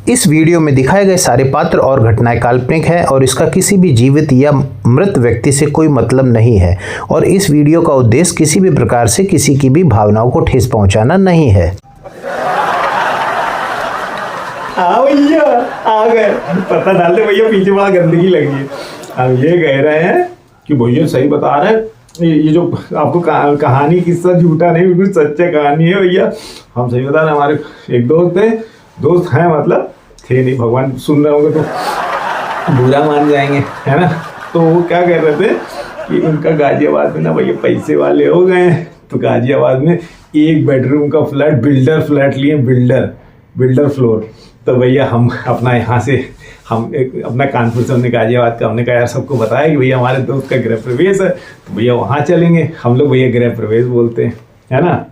इस वीडियो में दिखाए गए सारे पात्र और घटनाएं काल्पनिक हैं और इसका किसी भी जीवित या मृत व्यक्ति से कोई मतलब नहीं है और इस वीडियो का उद्देश्य किसी भी प्रकार से किसी की भी भावनाओं को ठेस पहुंचाना नहीं है। भैया आ गए, पता डाल दे भैया, पीछे बड़ा गंदगी लगी है। अब ये कह रहे हैं कि भैया सही बता रहे हैं, ये जो आपको कहानी किस्सा झूठा नहीं, बिल्कुल सच्चा कहानी है भैया। हम सही बता रहे हैं, हमारे एक दोस्त हैं मतलब थे नहीं, भगवान सुन रहे होंगे तो बुरा मान जाएंगे, है ना। तो वो क्या कह रहे थे कि उनका गाजियाबाद में ना भैया पैसे वाले हो गए हैं, तो गाजियाबाद में 1 बेडरूम का फ्लैट, बिल्डर फ्लैट लिए, बिल्डर फ्लोर। तो भैया हम अपना यहाँ से अपना कानपुर से हमने गाजियाबाद का हमने कहा यार सबको बताया कि भैया हमारे दोस्त का गृह प्रवेश है, तो भैया वहाँ चलेंगे। हम लोग भैया गृह प्रवेश बोलते हैं, है ना।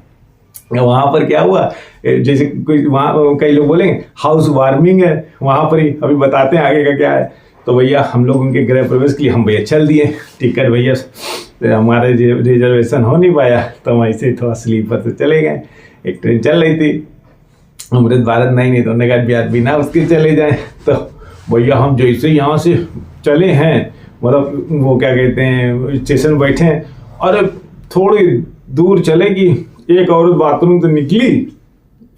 वहाँ पर क्या हुआ, जैसे कोई वहाँ कई लोग बोलेंगे हाउस वार्मिंग है, वहाँ पर ही अभी बताते हैं आगे का क्या है। तो भैया हम लोग उनके गृह प्रवेश के लिए हम भैया चल दिए। टिकट भैया हमारे रिजर्वेशन हो नहीं पाया, तो हम ऐसे थोड़ा स्लीपर से चले गए। एक ट्रेन चल रही थी अमृत भारत, नहीं तो उन्होंने कहा बिना उसके चले जाएं। तो भैया हम जैसे यहाँ से चले हैं, मतलब वो क्या कहते हैं स्टेशन बैठे हैं, और थोड़ी दूर चले कि एक औरत बाथरूम से निकली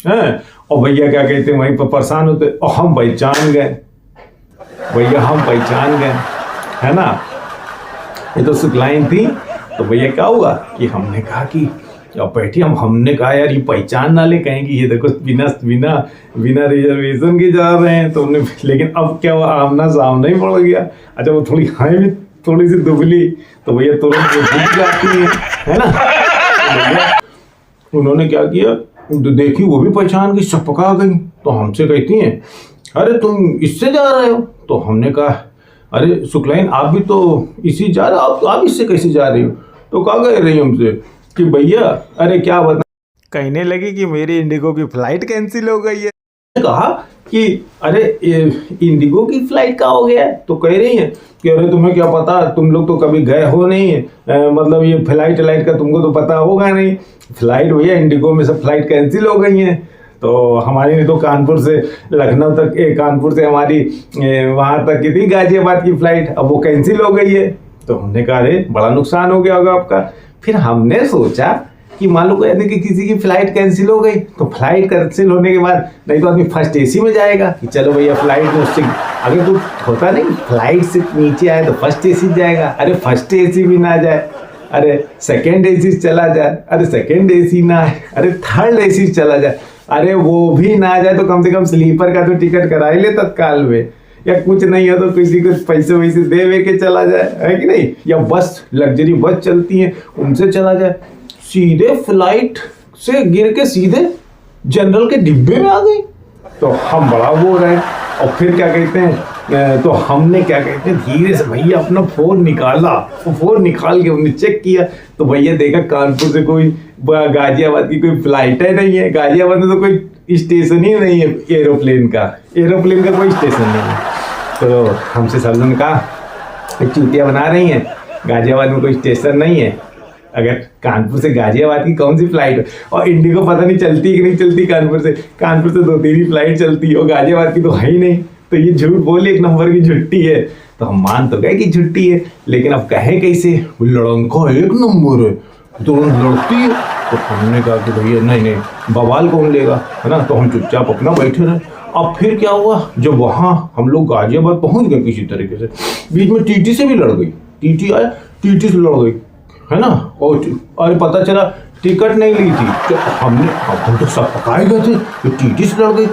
है, और भैया क्या कहते हैं वहीं पर परेशान होते, और हम पहचान गए भैया, हम पहचान गए, है ना। ये तो सुखलाइन थी। तो भैया क्या हुआ कि हमने कहा कि अब बैठी, हमने कहा यार ये पहचान ना ले, कहें कि ये देखो बिना रिजर्वेशन के जा रहे हैं। तो उन्हें, लेकिन अब क्या हुआ, आमना सामना ही पड़ गया। अच्छा वो थोड़ी खाएं भी थोड़ी सी दुबली, तो भैया तुरंत भूख जाती है ना। तो उन्होंने क्या किया, तो देखी वो भी पहचान की, चपका गई। तो हमसे कहती हैं अरे तुम इससे जा रहे हो। तो हमने कहा अरे शुक्लाइन आप भी तो इसी जा रहे हो, आप इससे कैसे जा रही हो। तो कहा कह रही हमसे कि भैया अरे क्या बता, कहने लगी कि मेरी इंडिगो की फ्लाइट कैंसिल हो गई है। कहा कि अरे इंडिगो की फ्लाइट का हो गया है। तो कह रही हैं कि अरे तुम्हें क्या पता, तुम लोग तो कभी गए हो नहीं, मतलब ये फ्लाइट का तुमको तो पता होगा नहीं। फ्लाइट भैया इंडिगो में सब फ्लाइट कैंसिल हो गई हैं। तो हमारी नहीं तो कानपुर से लखनऊ तक, कानपुर से हमारी वहाँ तक की थी गाजियाबाद की फ्लाइट, अब वो कैंसिल हो गई है। तो हमने कहा अरे बड़ा नुकसान हो गया होगा आपका। फिर हमने सोचा कि मान लो यदि कि किसी की फ्लाइट कैंसिल हो गई, तो फ्लाइट कैंसिल होने के बाद नहीं तो आदमी फर्स्ट एसी में जाएगा कि चलो भैया फ्लाइट में उससे, अगर तो होता नहीं फ्लाइट से नीचे आए तो फर्स्ट एसी जाएगा, अरे फर्स्ट एसी भी ना जाए, अरे सेकेंड एसी चला जाए, अरे सेकेंड एसी ना आए, अरे थर्ड एसी चला जाए, अरे वो भी ना जाए तो कम से कम स्लीपर का तो टिकट करा ही ले तत्काल में, या कुछ नहीं हो तो किसी को पैसे वैसे दे के चला जाए, है कि नहीं। या बस लग्जरी बस चलती है उनसे चला जाए। सीधे फ्लाइट से गिर के सीधे जनरल के डिब्बे में आ गई। तो हम बड़ा वो रहे, और फिर क्या कहते हैं, तो हमने क्या कहते हैं धीरे से भैया अपना फ़ोन निकाला, फ़ोन निकाल के हमने चेक किया। तो भैया देखा कानपुर से कोई गाजियाबाद की कोई फ्लाइट है नहीं है, गाजियाबाद में तो कोई स्टेशन ही नहीं है एरोप्लेन का कोई स्टेशन नहीं है। तो हमसे सब ने कहा चूतिया बना रही हैं, गाजियाबाद में कोई स्टेशन नहीं है। अगर कानपुर से गाजियाबाद की कौन सी फ्लाइट, और इंडिगो पता नहीं चलती कि नहीं चलती, कानपुर से 2-3 ही फ्लाइट चलती है, और गाजियाबाद की तो है ही नहीं। तो ये झूठ बोली, एक नंबर की झुट्टी है। तो हम मान तो गए कि झुट्टी है, लेकिन अब कहें कैसे, लड़का एक नंबर है, तुरंत लड़ती है। तो हमने कहा कि भैया नहीं बवाल कौन लेगा, है ना। तो हम चुपचाप अपना बैठे रहे। अब फिर क्या हुआ, जब वहाँ हम लोग गाजियाबाद पहुँच गए किसी तरीके से, बीच में टीटी से भी लड़ गई, टीटी आया टीटी से लड़ गई, है ना। और अरे पता चला टिकट नहीं ली थी, तो हम तो सब पकाए गए थे, तो टीटी से लड़ गई,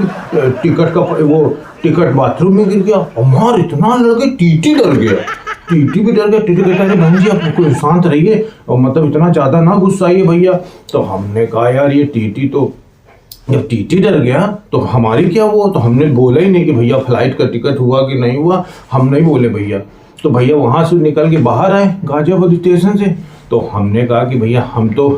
टिकट का वो टिकट बाथरूम में गिर गया, और इतना लड़ गई टीटी डर गया, टीटी भी डर गया। टीटी कहता है बहन जी आप कोई शांत रहिए, और मतलब इतना ज़्यादा ना गुस्साइए भैया। तो हमने कहा यार ये टीटी तो, जब टीटी डर गया तो हमारी क्या हुआ। तो हमने बोला ही नहीं कि भैया फ्लाइट का टिकट हुआ कि नहीं हुआ, हम नहीं बोले भैया। तो भैया वहाँ से निकल के बाहर आए गाजियाबाद स्टेशन से। तो हमने कहा कि भैया हम तो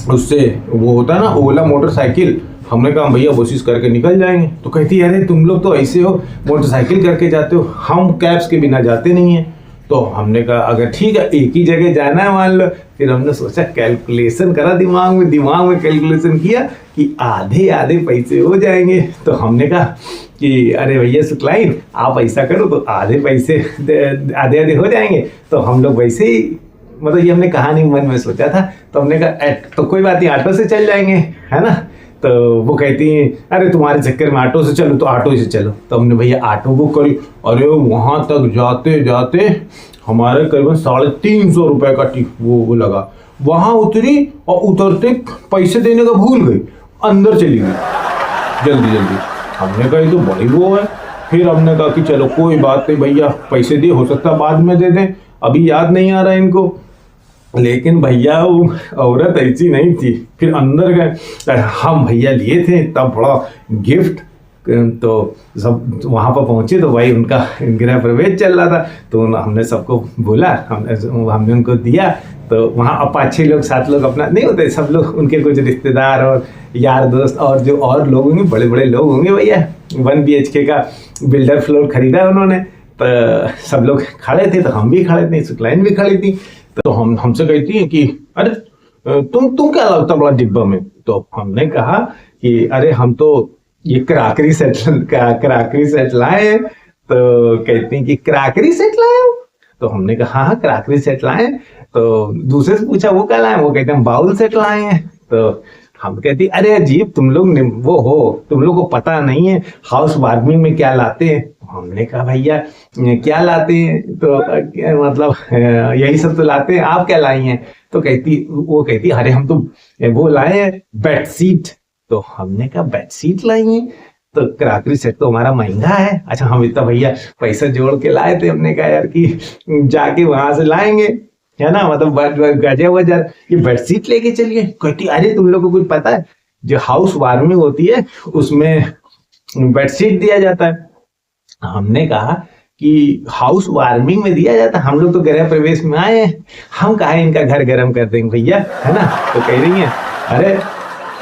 उससे वो होता है ना ओला मोटरसाइकिल, हमने कहा भैया कोशिश करके निकल जाएंगे। तो कहती है अरे तुम लोग तो ऐसे हो, मोटरसाइकिल करके जाते हो, हम कैब्स के बिना जाते नहीं हैं। तो हमने कहा अगर ठीक है एक ही जगह जाना है मान लो। फिर हमने सोचा कैलकुलेशन करा, दिमाग में कैलकुलेशन किया कि आधे आधे पैसे हो जाएंगे। तो हमने कहा कि अरे भैया सुकलाइन आप ऐसा करो तो आधे पैसे आधे आधे हो जाएंगे। तो हम लोग वैसे ही मतलब ये हमने कहानी मन में सोचा था। तो हमने कहा तो कोई बात नहीं ऑटो से चल जाएंगे, है ना। तो वो कहती हैं अरे तुम्हारे चक्कर में ऑटो से चलो, तो ऑटो से चलो। तो हमने भैया ऑटो बुक करी। अरे वहाँ तक जाते जाते हमारे करीबन 350 रुपये का वो लगा। वहाँ उतरी और उतरते पैसे देने का भूल गई, अंदर चली गई जल्दी। हमने कहा ये तो बड़ी वो है। फिर हमने कहा कि चलो कोई बात नहीं भैया पैसे दे, हो सकता बाद में दे दें, अभी याद नहीं आ रहा इनको। लेकिन भैया वो औरत ऐसी नहीं थी। फिर अंदर गए, हम भैया लिए थे तब बड़ा गिफ्ट। तो सब वहाँ पर पहुँचे तो भाई उनका गृह प्रवेश चल रहा था। तो हमने सबको बोला, हमने उनको दिया। तो वहाँ अब 5-6 लोग 7 लोग अपना नहीं होते, सब लोग उनके कुछ रिश्तेदार और यार दोस्त और जो और लोग होंगे, बड़े बड़े लोग होंगे भैया। 1 BHK का बिल्डर फ्लोर खरीदा उन्होंने। तो सब लोग खड़े थे, तो हम भी खड़े थे, सुकलाइन भी खड़ी थी। तो हमसे कहती है कि अरे तुम क्या लगता बड़ा डिब्बा में। तो हमने कहा कि अरे हम तो ये क्रॉकरी सेट लाए हैं। तो कहती हैं कि क्रॉकरी सेट लाए हो। तो हमने कहा हाँ क्रॉकरी सेट लाए हैं। तो दूसरे से पूछा वो क्या लाए, वो कहते हैं बाउल सेट लाए हैं। तो हम कहती अरे अजीब तुम लोग वो हो, तुम लोग को पता नहीं है हाउस वार्मिंग में क्या लाते हैं। हमने कहा भैया क्या लाते हैं, तो मतलब यही सब तो लाते हैं, आप क्या लाई हैं। तो वो कहती अरे हम तो वो लाए हैं बेडशीट। तो हमने कहा बेडशीट लाई हैं, तो क्रॉकरी सेट तो हमारा महंगा है। अच्छा हम इतना भैया पैसा जोड़ के लाए थे। हमने कहा यार कि जाके वहां से लाएंगे, है ना, मतलब गजे वजह ये बेडशीट लेके चलिए। कहती अरे तुम लोग को कुछ पता है, जो हाउस वार्मिंग होती है उसमें बेडशीट दिया जाता है। हमने कहा कि हाउस वार्मिंग में दिया जाता है, हम लोग तो गृह प्रवेश में आए हैं, हम कहा इनका घर गर्म कर देंगे भैया, है ना। तो कह रही हैं अरे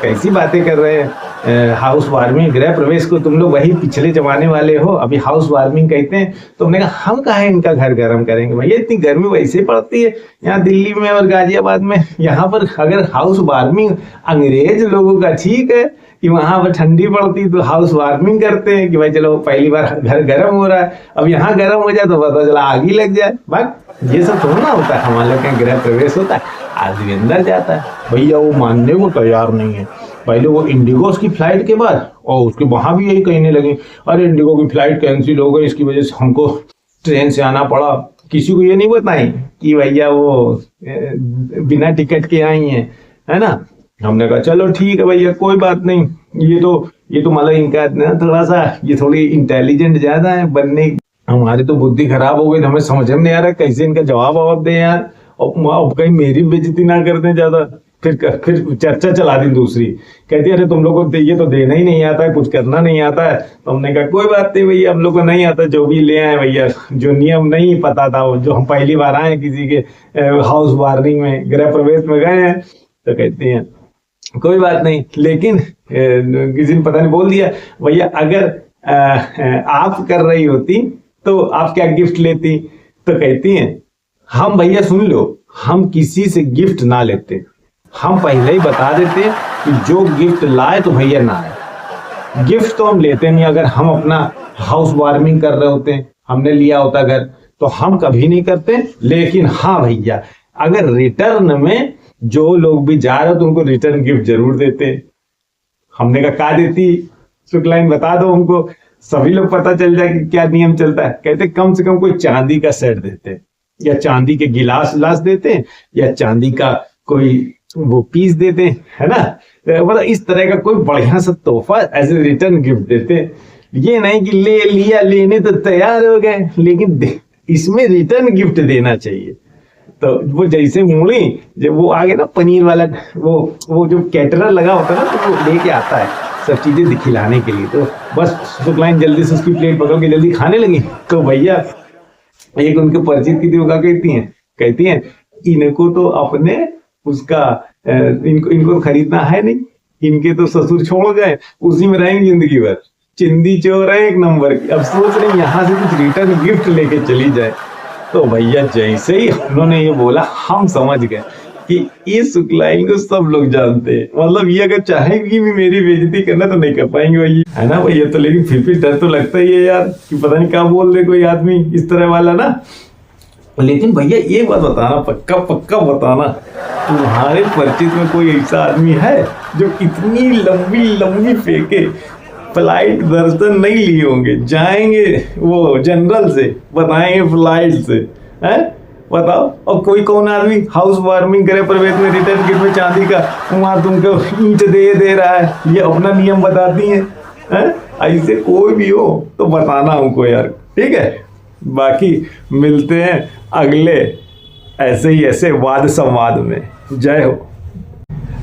कैसी बातें कर रहे हैं, हाउस वार्मिंग गृह प्रवेश को तुम लोग वही पिछले जमाने वाले हो, अभी हाउस वार्मिंग कहते हैं। तो हमने कहा हम कहा इनका घर गर्म करेंगे भैया, इतनी गर्मी वैसे पड़ती है यहाँ दिल्ली में और गाजियाबाद में। यहाँ पर अगर हाउस वार्मिंग अंग्रेज लोगों का ठीक है कि वहां पर ठंडी पड़ती तो हाउस वार्मिंग करते हैं कि भाई चलो पहली बार घर गर्म हो रहा है, अब यहाँ गर्म हो जाए तो पता चला आग ही लग जाए। बस ये सब थोड़ा ना होता है, हमारे लोग के गृह प्रवेश होता है आदमी अंदर जाता है। भैया वो मानने को तैयार नहीं है। पहले वो इंडिगो की फ्लाइट के बाद और उसके वहां भी यही कहने लगे अरे इंडिगो की फ्लाइट कैंसिल हो गई, इसकी वजह से हमको ट्रेन से आना पड़ा। किसी को ये नहीं बताई कि भैया वो बिना टिकट के आई हैं, है ना। हमने कहा चलो ठीक है भैया कोई बात नहीं, ये तो मतलब इनका थोड़ा सा ये थोड़ी इंटेलिजेंट ज्यादा है बनने, हमारी तो बुद्धि खराब हो गई, हमें समझ में नहीं आ रहा कैसे इनका जवाब दे यार, और कहीं मेरी बेइज्जती ना कर दें ज्यादा। फिर चर्चा चला दी दूसरी, कहती अरे तुम लोग को ये तो देना ही नहीं आता है, कुछ करना नहीं आता है। तो हमने कहा कोई बात नहीं भैया, हम लोग को नहीं आता, जो भी ले आए भैया, जो नियम नहीं पता था वो जो हम पहली बार आए किसी के हाउस वार्मिंग में गृह प्रवेश में गए हैं। तो कहते हैं कोई बात नहीं, लेकिन किसी ने पता नहीं बोल दिया भैया अगर आप कर रही होती तो आप क्या गिफ्ट लेती। तो कहती हैं हम भैया सुन लो, हम किसी से गिफ्ट ना लेते, हम पहले ही बता देते कि जो गिफ्ट लाए तो भैया ना आए। गिफ्ट तो हम लेते नहीं, अगर हम अपना हाउस वार्मिंग कर रहे होते, हमने लिया होता घर, तो हम कभी नहीं करते। लेकिन हाँ भैया अगर रिटर्न में जो लोग भी जा रहे हो तो उनको रिटर्न गिफ्ट जरूर देते। हमने कहा देती शुक्लाइन बता दो उनको, सभी लोग पता चल जाए कि क्या नियम चलता है। कहते कम से कम कोई चांदी का सेट देते, या चांदी के गिलास देते, या चांदी का कोई वो पीस देते, है ना। मतलब इस तरह का कोई बढ़िया सा तोहफा एज ए रिटर्न गिफ्ट देते। ये नहीं कि ले लिया, लेने तो तैयार हो गए, लेकिन इसमें रिटर्न गिफ्ट देना चाहिए। तो वो जैसे मुड़ी जब वो आगे ना पनीर वाला वो जो कैटरर लगा होता है ना, तो वो लेके आता है सब चीजें खिलाने के लिए। तो बस शुक्लाइन जल्दी से उसकी प्लेट पकड़ के जल्दी खाने लगी। तो भैया एक उनके परिचित की थी, वो कहती हैं इनको तो अपने उसका इनको खरीदना है नहीं, इनके तो ससुर छोड़ गए, उसी में रहेंगे जिंदगी भर, चिंदी चोर है एक नंबर की। अब सोच रहे यहाँ से कुछ रिटर्न गिफ्ट लेके चली जाए। तो भैया जैसे ही उन्होंने ये बोला हम समझ गए कि ये शुक्लाइन को सब लोग जानते हैं, मतलब ये अगर चाहेंगी भी मेरी बेइज्जती करना तो नहीं कर पाएंगे भैया, है ना भैया। तो लेकिन फिर भी डर तो लगता ही है यार कि पता नहीं क्या बोल दे कोई आदमी इस तरह वाला ना। लेकिन भैया ये बात बताना, पक्का पक्का बताना, तुम्हारे परिचित में कोई ऐसा आदमी है जो इतनी लंबी लंबी फेंके फ्लाइट दर्शन नहीं लिए होंगे, जाएंगे वो जनरल से बताएंगे फ्लाइट से, हैं बताओ। और कोई कौन आदमी हाउस वार्मिंग करे प्रवेश में रिटर्न गिफ्ट में चांदी का, वहां तुमको ईंट दे रहा है, ये अपना नियम बताती हैं, ऐसे कोई भी हो तो बताना हमको यार, ठीक है। बाकी मिलते हैं अगले ऐसे ही ऐसे वाद संवाद में। जय हो।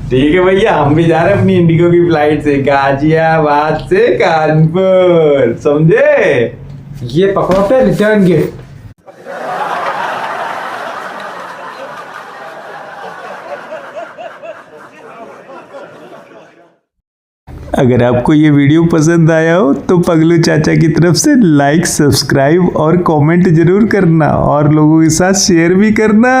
ठीक है भैया, हम भी जा रहे हैं अपनी इंडिगो की फ्लाइट से गाजियाबाद से कानपुर, समझे। ये पकड़ो रिटर्न गिफ्ट। अगर आपको ये वीडियो पसंद आया हो तो पगलू चाचा की तरफ से लाइक, सब्सक्राइब और कमेंट जरूर करना और लोगों के साथ शेयर भी करना।